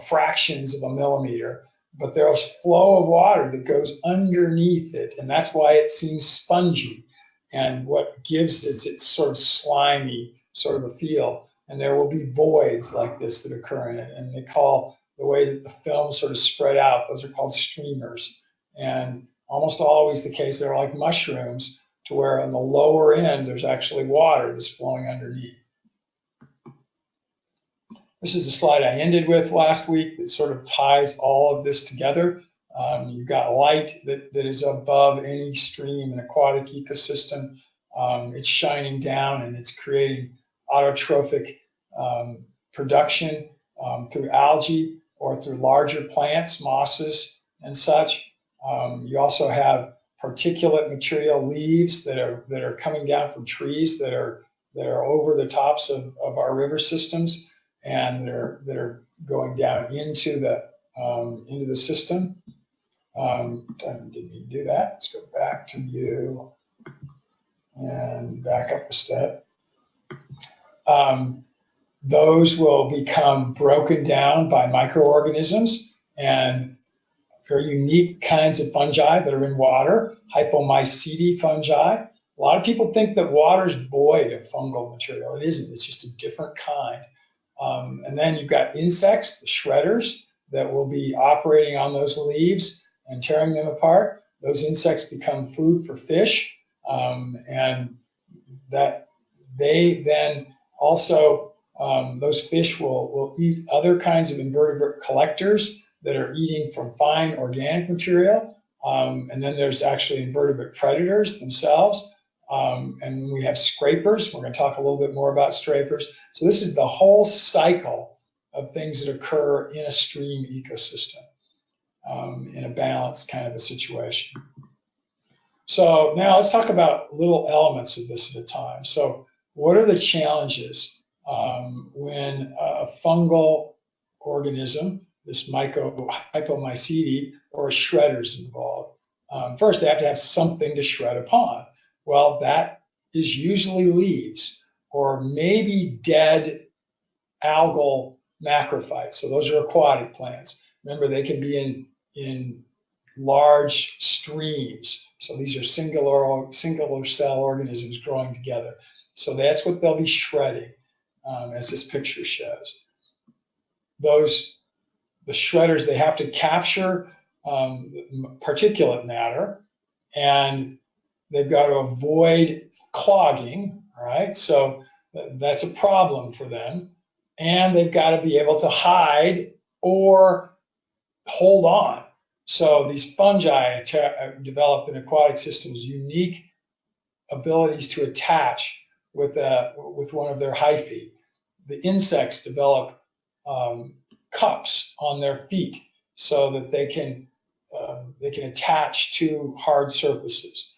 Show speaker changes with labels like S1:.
S1: fractions of a millimeter, but there's flow of water that goes underneath it, and that's why it seems spongy. And what gives it its sort of slimy sort of a feel. And there will be voids like this that occur in it, and they call the way that the film sort of spread out, those are called streamers. And almost always the case, they're like mushrooms, to where on the lower end there's actually water that's flowing underneath. This is the slide I ended with last week that sort of ties all of this together. You've got light that is above any stream and aquatic ecosystem. It's shining down and it's creating autotrophic production through algae or through larger plants, mosses and such. You also have particulate material, leaves that are coming down from trees that are over the tops of our river systems, and that are going down into the system. Didn't need to do that. Let's go back to view and back up a step. Those will become broken down by microorganisms and very unique kinds of fungi that are in water, hyphomycete fungi. A lot of people think that water is void of fungal material. It isn't. It's just a different kind. And then you've got insects, the shredders, that will be operating on those leaves and tearing them apart. Those insects become food for fish, and that they then also, those fish will eat other kinds of invertebrate collectors that are eating from fine organic material. And then there's actually invertebrate predators themselves. And we have scrapers. We're going to talk a little bit more about scrapers. So this is the whole cycle of things that occur in a stream ecosystem, in a balanced kind of a situation. So now let's talk about little elements of this at a time. So what are the challenges when a fungal organism, this hyphomycete, or a shredder is involved? First, they have to have something to shred upon. Well, that is usually leaves or maybe dead algal macrophytes. So those are aquatic plants. Remember, they can be in large streams. So these are singular cell organisms growing together. So that's what they'll be shredding, as this picture shows. The shredders, they have to capture particulate matter, and they've got to avoid clogging, all right? So that's a problem for them. And they've got to be able to hide or hold on. So these fungi develop in aquatic systems unique abilities to attach with one of their hyphae. The insects develop cups on their feet so that they can attach to hard surfaces.